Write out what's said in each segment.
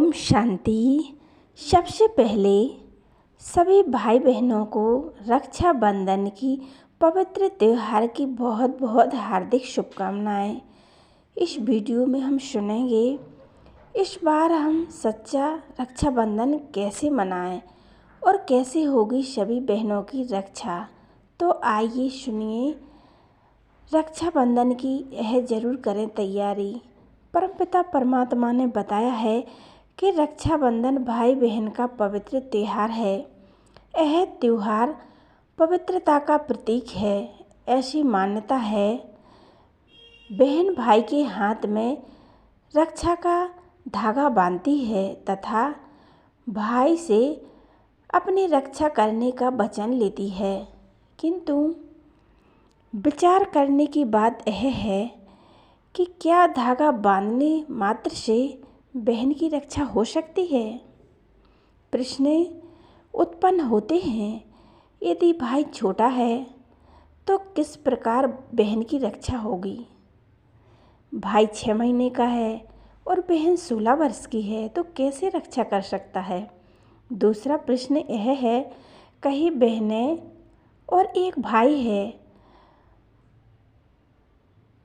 ओम शांति। सबसे पहले सभी भाई बहनों को रक्षाबंधन की पवित्र त्यौहार की बहुत बहुत हार्दिक शुभकामनाएं। इस वीडियो में हम सुनेंगे इस बार हम सच्चा रक्षाबंधन कैसे मनाएं और कैसे होगी सभी बहनों की रक्षा। तो आइए सुनिए। रक्षाबंधन की यह ज़रूर करें तैयारी। परमपिता परमात्मा ने बताया है कि रक्षाबंधन भाई बहन का पवित्र त्यौहार है। यह त्यौहार पवित्रता का प्रतीक है। ऐसी मान्यता है बहन भाई के हाथ में रक्षा का धागा बांधती है तथा भाई से अपनी रक्षा करने का वचन लेती है। किंतु विचार करने की बात यह है कि क्या धागा बांधने मात्र से बहन की रक्षा हो सकती है? प्रश्न उत्पन्न होते हैं। यदि भाई छोटा है तो किस प्रकार बहन की रक्षा होगी? भाई 6 महीने का है और बहन 16 वर्ष की है तो कैसे रक्षा कर सकता है? दूसरा प्रश्न यह है, कई बहनें और एक भाई है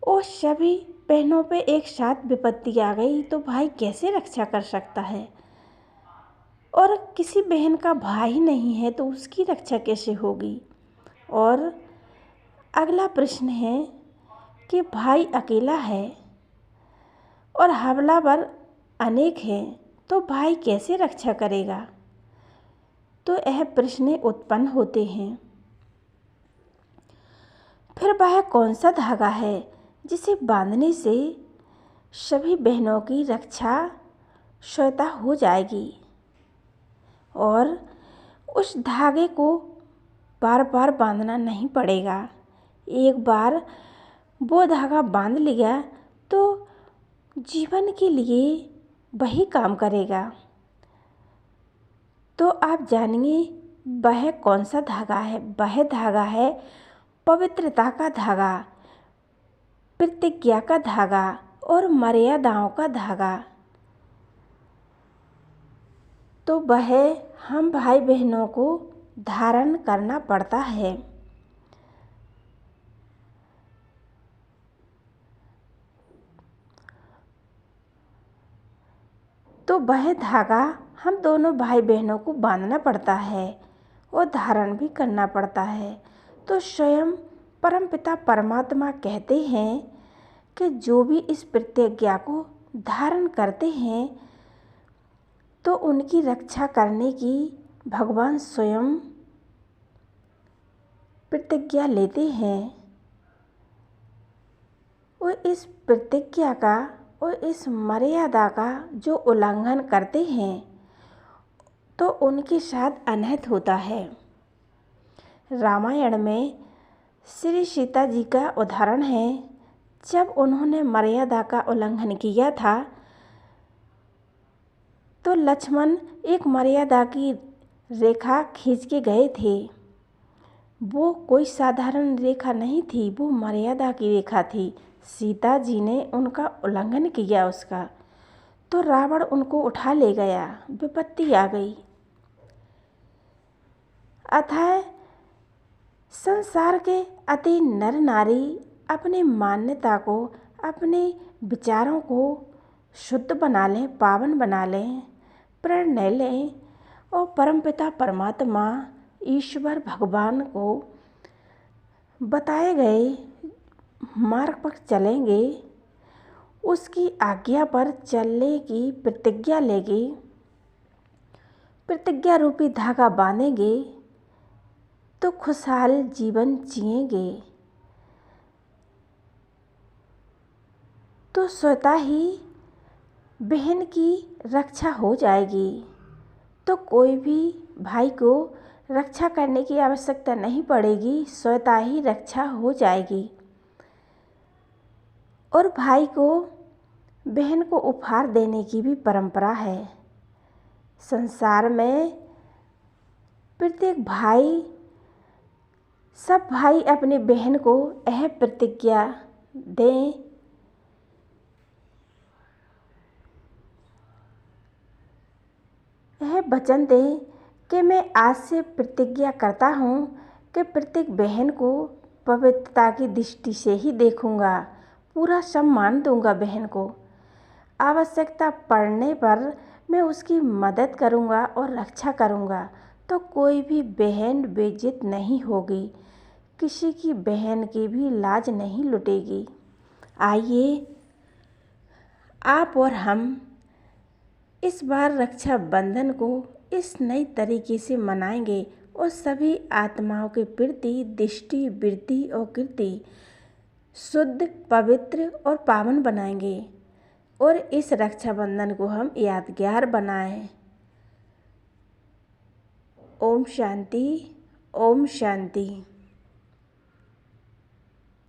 और सभी बहनों पे एक साथ विपत्ति आ गई तो भाई कैसे रक्षा कर सकता है? और किसी बहन का भाई नहीं है तो उसकी रक्षा कैसे होगी? और अगला प्रश्न है कि भाई अकेला है और हमलावर अनेक हैं तो भाई कैसे रक्षा करेगा? तो यह प्रश्न उत्पन्न होते हैं। फिर वह कौन सा धागा है जिसे बांधने से सभी बहनों की रक्षा स्वतः हो जाएगी और उस धागे को बार बार बांधना नहीं पड़ेगा। एक बार वो धागा बांध लिया तो जीवन के लिए वही काम करेगा। तो आप जानिए वह कौन सा धागा है। वह धागा है पवित्रता का धागा, प्रतिज्ञा का धागा और मर्यादाओं का धागा। तो वह हम भाई बहनों को धारण करना पड़ता है। तो वह धागा हम दोनों भाई बहनों को बांधना पड़ता है और धारण भी करना पड़ता है। तो स्वयं परमपिता परमात्मा कहते हैं कि जो भी इस प्रतिज्ञा को धारण करते हैं तो उनकी रक्षा करने की भगवान स्वयं प्रतिज्ञा लेते हैं। और इस प्रतिज्ञा का और इस मर्यादा का जो उल्लंघन करते हैं तो उनके साथ अनहित होता है। रामायण में श्री सीता जी का उदाहरण है। जब उन्होंने मर्यादा का उल्लंघन किया था तो लक्ष्मण एक मर्यादा की रेखा खींच के गए थे। वो कोई साधारण रेखा नहीं थी, वो मर्यादा की रेखा थी। सीता जी ने उनका उल्लंघन किया उसका, तो रावण उनको उठा ले गया, विपत्ति आ गई। अतः संसार के अति नर नारी अपने मान्यता को, अपने विचारों को शुद्ध बना लें, पावन बना लें, प्रण लें और परमपिता परमात्मा ईश्वर भगवान को बताए गए मार्ग पर चलेंगे, उसकी आज्ञा पर चलने की प्रतिज्ञा लेंगे, प्रतिज्ञा रूपी धागा बांधेंगे तो खुशहाल जीवन जिएंगे। तो स्वतः ही बहन की रक्षा हो जाएगी। तो कोई भी भाई को रक्षा करने की आवश्यकता नहीं पड़ेगी, स्वतः ही रक्षा हो जाएगी। और भाई को बहन को उपहार देने की भी परंपरा है। संसार में प्रत्येक भाई, सब भाई अपनी बहन को यह प्रतिज्ञा दें यह वचन दें कि मैं आज से प्रतिज्ञा करता हूँ कि प्रत्येक बहन को पवित्रता की दृष्टि से ही देखूंगा, पूरा सम्मान दूंगा। बहन को आवश्यकता पड़ने पर मैं उसकी मदद करूंगा और रक्षा करूंगा, तो कोई भी बहन बेइज्जत नहीं होगी, किसी की बहन की भी लाज नहीं लुटेगी। आइए आप और हम इस बार रक्षाबंधन को इस नई तरीके से मनाएंगे और सभी आत्माओं के प्रति दृष्टि, वृद्धि और कीर्ति शुद्ध, पवित्र और पावन बनाएंगे और इस रक्षाबंधन को हम यादगार बनाएं। ओम शांति, ओम शांति।